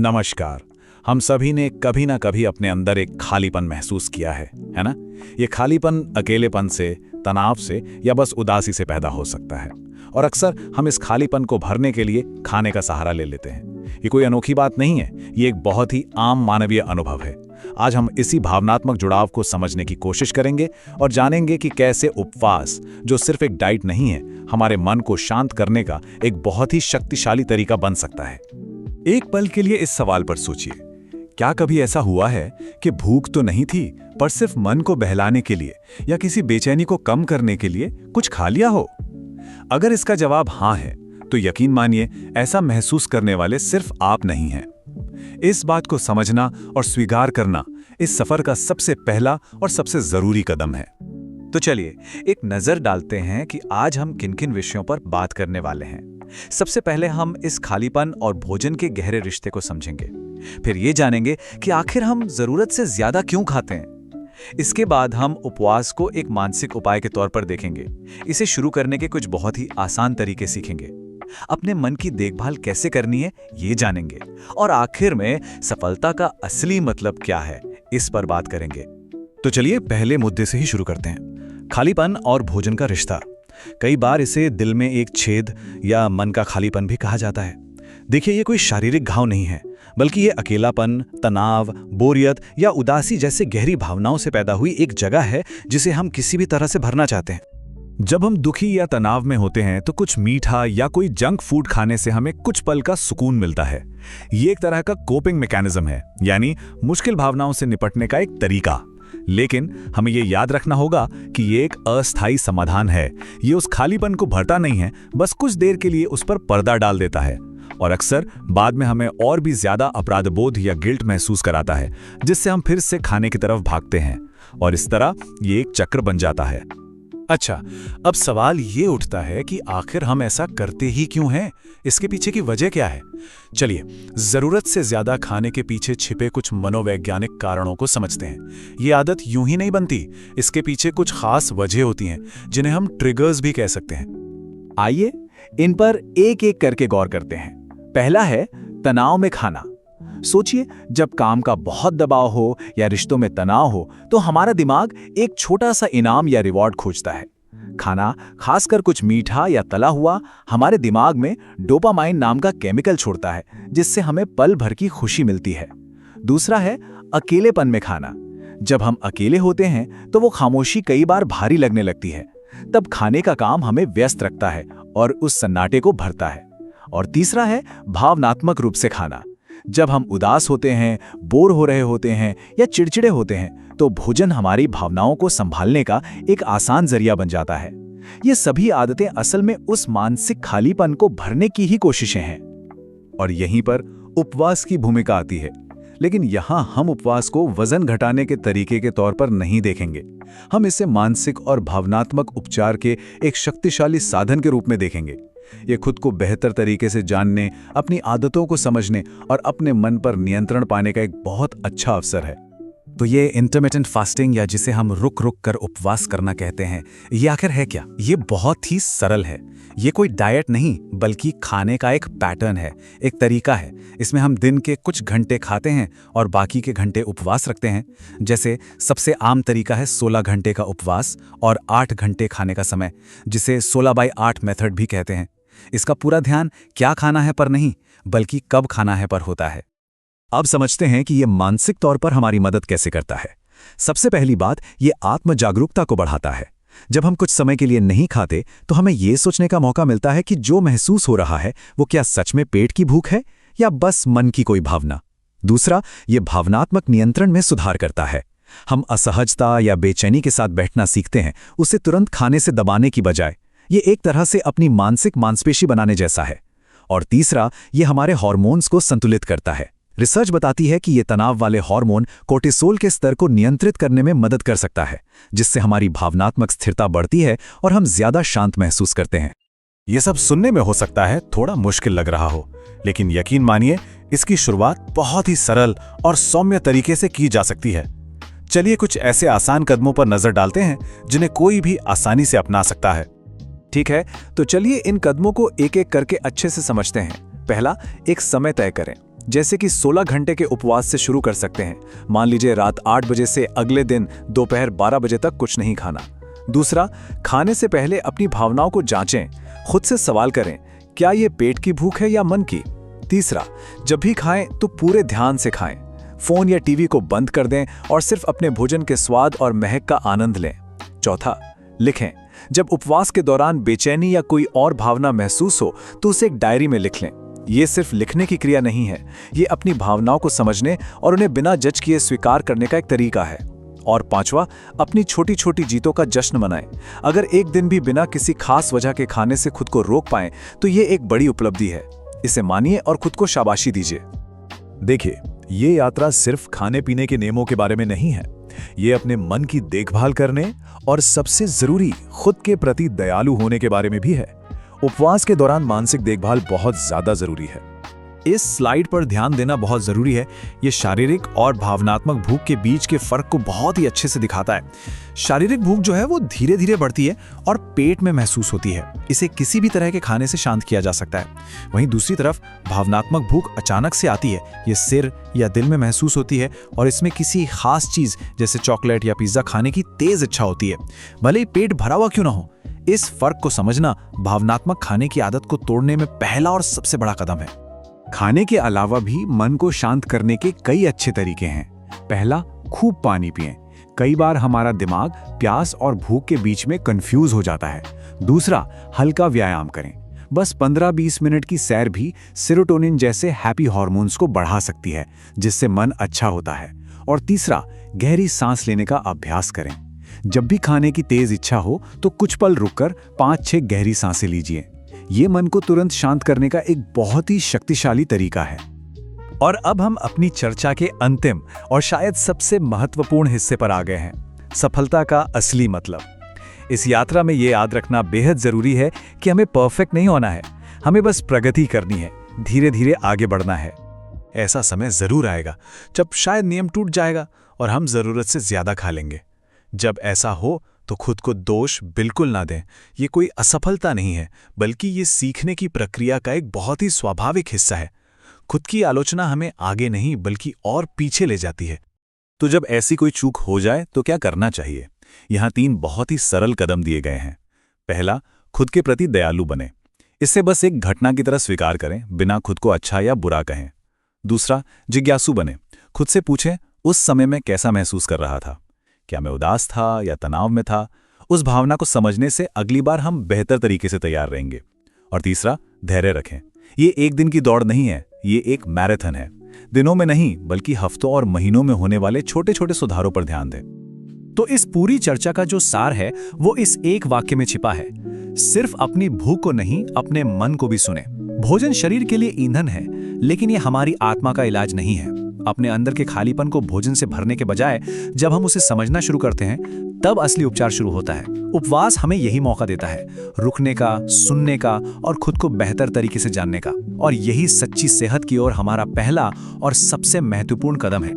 नमस्कार। हम सभी ने कभी ना कभी अपने अंदर एक खालीपन महसूस किया है ना? ये खालीपन अकेलेपन से, तनाव से या बस उदासी से पैदा हो सकता है। और अक्सर हम इस खालीपन को भरने के लिए खाने का सहारा ले लेते हैं। ये कोई अनोखी बात नहीं है, ये एक बहुत ही आम मानवीय अनुभव है। आज हम इसी भावनात्मक जुड़ाव को समझने की कोशिश करेंगे और जानेंगे कि कैसे उपवास, जो सिर्फ एक डाइट नहीं है, हमारे मन को शांत करने का एक बहुत ही शक्तिशाली तरीका बन सकता है। एक पल के लिए इस सवाल पर सोचिए, क्या कभी ऐसा हुआ है कि भूख तो नहीं थी, पर सिर्फ मन को बहलाने के लिए या किसी बेचैनी को कम करने के लिए कुछ खा लिया हो? अगर इसका जवाब हाँ है, तो यकीन मानिए ऐसा महसूस करने वाले सिर्फ आप नहीं हैं। इस बात को समझना और स्वीकार करना इस सफर का सबसे पहला और सबसे जरूरी कदम है। तो चलिए एक नजर डालते हैं कि आज हम किन किन विषयों पर बात करने वाले हैं। सबसे पहले हम इस खालीपन और भोजन के गहरे रिश्ते को समझेंगे। फिर ये जानेंगे कि आखिर हम जरूरत से ज्यादा क्यों खाते हैं। इसके बाद हम उपवास को एक मानसिक उपाय के तौर पर देखेंगे। इसे शुरू करने के कुछ बहुत ही आसान तरीके सीखेंगे। अपने मन की देखभाल कैसे करनी है ये जानेंगे। और आखिर में सफलता का असली मतलब क्या है, इस पर बात करेंगे। तो चलिए पहले मुद्दे से ही शुरू करते हैं। खालीपन और भोजन का रिश्ता। कई बार इसे दिल में एक छेद या मन का खालीपन भी कहा जाता है। देखिए, ये कोई शारीरिक घाव नहीं है, बल्कि ये अकेलापन, तनाव, बोरियत या उदासी जैसे गहरी भावनाओं से पैदा हुई एक जगह है जिसे हम किसी भी तरह से भरना चाहते हैं। जब हम दुखी या तनाव में होते हैं तो कुछ मीठा या कोई जंक फूड खाने से हमें कुछ पल का सुकून मिलता है। ये एक तरह का कोपिंग मैकेनिज्म है, यानी मुश्किल भावनाओं से निपटने का एक तरीका। लेकिन हमें ये याद रखना होगा कि ये एक अस्थायी समाधान है। ये उस खालीपन को भरता नहीं है, बस कुछ देर के लिए उस पर पर्दा डाल देता है और अक्सर बाद में हमें और भी ज्यादा अपराधबोध या गिल्ट महसूस कराता है, जिससे हम फिर से खाने की तरफ भागते हैं और इस तरह ये एक चक्र बन जाता है। अच्छा, अब सवाल ये उठता है कि आखिर हम ऐसा करते ही क्यों हैं? इसके पीछे की वजह क्या है? चलिए, जरूरत से ज्यादा खाने के पीछे छिपे कुछ मनोवैज्ञानिक कारणों को समझते हैं। ये आदत यूं ही नहीं बनती, इसके पीछे कुछ खास वजह होती हैं, जिन्हें हम ट्रिगर्स भी कह सकते हैं। आइए इन पर एक एक करके गौर करते हैं। पहला है तनाव में खाना। सोचिए, जब काम का बहुत दबाव हो या रिश्तों में तनाव हो तो हमारा दिमाग एक छोटा सा इनाम या रिवॉर्ड खोजता है। खाना, खासकर कुछ मीठा या तला हुआ, हमारे दिमाग में डोपामाइन नाम का केमिकल छोड़ता है, जिससे हमें पल भर की खुशी मिलती है। दूसरा है अकेलेपन में खाना। जब हम अकेले होते हैं तो वो खामोशी कई बार भारी लगने लगती है। तब खाने का काम हमें व्यस्त रखता है और उस सन्नाटे को भरता है। और तीसरा है भावनात्मक रूप से खाना। जब हम उदास होते हैं, बोर हो रहे होते हैं या चिड़चिड़े होते हैं तो भोजन हमारी भावनाओं को संभालने का एक आसान जरिया बन जाता है। ये सभी आदतें असल में उस मानसिक खालीपन को भरने की ही कोशिशें हैं। और यहीं पर उपवास की भूमिका आती है। लेकिन यहाँ हम उपवास को वजन घटाने के तरीके के तौर पर नहीं देखेंगे। हम इसे मानसिक और भावनात्मक उपचार के एक शक्तिशाली साधन के रूप में देखेंगे। ये खुद को बेहतर तरीके से जानने, अपनी आदतों को समझने और अपने मन पर नियंत्रण पाने का एक बहुत अच्छा अवसर है। तो ये इंटरमिटेंट फास्टिंग, या जिसे हम रुक रुक कर उपवास करना कहते हैं, ये आखिर है क्या? ये बहुत ही सरल है। ये कोई डाइट नहीं, बल्कि खाने का एक पैटर्न है, एक तरीका है। इसमें हम दिन के कुछ घंटे खाते हैं और बाकी के घंटे उपवास रखते हैं। जैसे सबसे आम तरीका है 16 घंटे का उपवास और 8 घंटे खाने का समय, जिसे 16/8 मेथड भी कहते हैं। इसका पूरा ध्यान क्या खाना है पर नहीं, बल्कि कब खाना है पर होता है। अब समझते हैं कि ये मानसिक तौर पर हमारी मदद कैसे करता है। सबसे पहली बात, ये आत्म जागरूकता को बढ़ाता है। जब हम कुछ समय के लिए नहीं खाते तो हमें ये सोचने का मौका मिलता है कि जो महसूस हो रहा है वो क्या सच में पेट की भूख है या बस मन की कोई भावना। दूसरा, ये भावनात्मक नियंत्रण में सुधार करता है। हम असहजता या बेचैनी के साथ बैठना सीखते हैं, उसे तुरंत खाने से दबाने की बजाय। ये एक तरह से अपनी मानसिक मांसपेशी बनाने जैसा है। और तीसरा, ये हमारे हार्मोन्स को संतुलित करता है। रिसर्च बताती है कि ये तनाव वाले हार्मोन कोर्टिसोल के स्तर को नियंत्रित करने में मदद कर सकता है, जिससे हमारी भावनात्मक स्थिरता बढ़ती है और हम ज्यादा शांत महसूस करते हैं। ये सब सुनने में हो सकता है थोड़ा मुश्किल लग रहा हो, लेकिन यकीन मानिए इसकी शुरुआत बहुत ही सरल और सौम्य तरीके से की जा सकती है। चलिए कुछ ऐसे आसान कदमों पर नजर डालते हैं जिन्हें कोई भी आसानी से अपना सकता है। ठीक है, तो चलिए इन कदमों को एक एक करके अच्छे से समझते हैं। पहला, एक समय तय करें। जैसे कि 16 घंटे के उपवास से शुरू कर सकते हैं। मान लीजिए रात 8 बजे से अगले दिन दोपहर 12 बजे तक कुछ नहीं खाना। दूसरा, खाने से पहले अपनी भावनाओं को जांचें, खुद से सवाल करें, क्या ये पेट की भूख है या मन की। तीसरा, जब भी खाएं तो पूरे ध्यान से खाएं, फोन या टीवी को बंद कर दें और सिर्फ अपने भोजन के स्वाद और महक का आनंद लें। चौथा, लिखें। जब उपवास के दौरान बेचैनी या कोई और भावना महसूस हो तो उसे एक डायरी में लिख लें। ये सिर्फ लिखने की क्रिया नहीं है, ये अपनी भावनाओं को समझने और उन्हें बिना जज किए स्वीकार करने का एक तरीका है। और पांचवा, अपनी छोटी छोटी जीतों का जश्न मनाएं। अगर एक दिन भी बिना किसी खास वजह के खाने से खुद को रोक पाएं तो ये एक बड़ी उपलब्धि है। इसे मानिए और खुद को शाबाशी दीजिए। देखिए, ये यात्रा सिर्फ खाने पीने के नियमों के बारे में नहीं है, ये अपने मन की देखभाल करने और सबसे जरूरी खुद के प्रति दयालु होने के बारे में भी है। उपवास के दौरान मानसिक देखभाल बहुत ज्यादा जरूरी है। इस स्लाइड पर ध्यान देना बहुत ज़रूरी है। ये शारीरिक और भावनात्मक भूख के बीच के फ़र्क को बहुत ही अच्छे से दिखाता है। शारीरिक भूख जो है वो धीरे धीरे बढ़ती है और पेट में महसूस होती है। इसे किसी भी तरह के खाने से शांत किया जा सकता है। वहीं दूसरी तरफ भावनात्मक भूख अचानक से आती है। ये सिर या दिल में महसूस होती है और इसमें किसी खास चीज़ जैसे चॉकलेट या पिज़्ज़ा खाने की तेज़ इच्छा होती है, भले ही पेट भरा हुआ क्यों ना हो। इस फ़र्क को समझना भावनात्मक खाने की आदत को तोड़ने में पहला और सबसे बड़ा कदम है। खाने के अलावा भी मन को शांत करने के कई अच्छे तरीके हैं। पहला, खूब पानी पिएं। कई बार हमारा दिमाग प्यास और भूख के बीच में कंफ्यूज हो जाता है। दूसरा, हल्का व्यायाम करें। बस 15-20 मिनट की सैर भी सेरोटोनिन जैसे हैप्पी हार्मोन्स को बढ़ा सकती है, जिससे मन अच्छा होता है। और तीसरा, गहरी सांस लेने का अभ्यास करें। जब भी खाने की तेज इच्छा हो तो कुछ पल रुककर 5-6 गहरी सांसें लीजिए। ये मन को तुरंत शांत करने का एक बहुत ही शक्तिशाली तरीका है। और अब हम अपनी चर्चा के अंतिम और शायद सबसे महत्वपूर्ण हिस्से पर आ गए हैं, सफलता का असली मतलब। इस यात्रा में ये याद रखना बेहद जरूरी है कि हमें परफेक्ट नहीं होना है, हमें बस प्रगति करनी है, धीरे धीरे आगे बढ़ना है। ऐसा समय जरूर आएगा जब शायद नियम टूट जाएगा और हम जरूरत से ज्यादा खा लेंगे। जब ऐसा हो तो खुद को दोष बिल्कुल ना दें। ये कोई असफलता नहीं है, बल्कि ये सीखने की प्रक्रिया का एक बहुत ही स्वाभाविक हिस्सा है। खुद की आलोचना हमें आगे नहीं बल्कि और पीछे ले जाती है। तो जब ऐसी कोई चूक हो जाए तो क्या करना चाहिए? यहाँ 3 बहुत ही सरल कदम दिए गए हैं। पहला, खुद के प्रति दयालु बने। इसे बस एक घटना की तरह स्वीकार करें, बिना खुद को अच्छा या बुरा कहें। दूसरा, जिज्ञासु बने। खुद से पूछें, उस समय में कैसा महसूस कर रहा था? क्या मैं उदास था या तनाव में था? उस भावना को समझने से अगली बार हम बेहतर तरीके से तैयार रहेंगे। और तीसरा, धैर्य रखें। ये एक दिन की दौड़ नहीं है, ये एक मैराथन है। दिनों में नहीं बल्कि हफ्तों और महीनों में होने वाले छोटे छोटे सुधारों पर ध्यान दें। तो इस पूरी चर्चा का जो सार है वो इस एक वाक्य में छिपा है, सिर्फ अपनी भूख को नहीं, अपने मन को भी सुने। भोजन शरीर के लिए ईंधन है, लेकिन ये हमारी आत्मा का इलाज नहीं है। अपने अंदर के खालीपन को भोजन से भरने के बजाय जब हम उसे समझना शुरू करते हैं, तब असली उपचार शुरू होता है। उपवास हमें यही मौका देता है, रुकने का, सुनने का और खुद को बेहतर तरीके से जानने का। और यही सच्ची सेहत की ओर हमारा पहला और सबसे महत्वपूर्ण कदम है।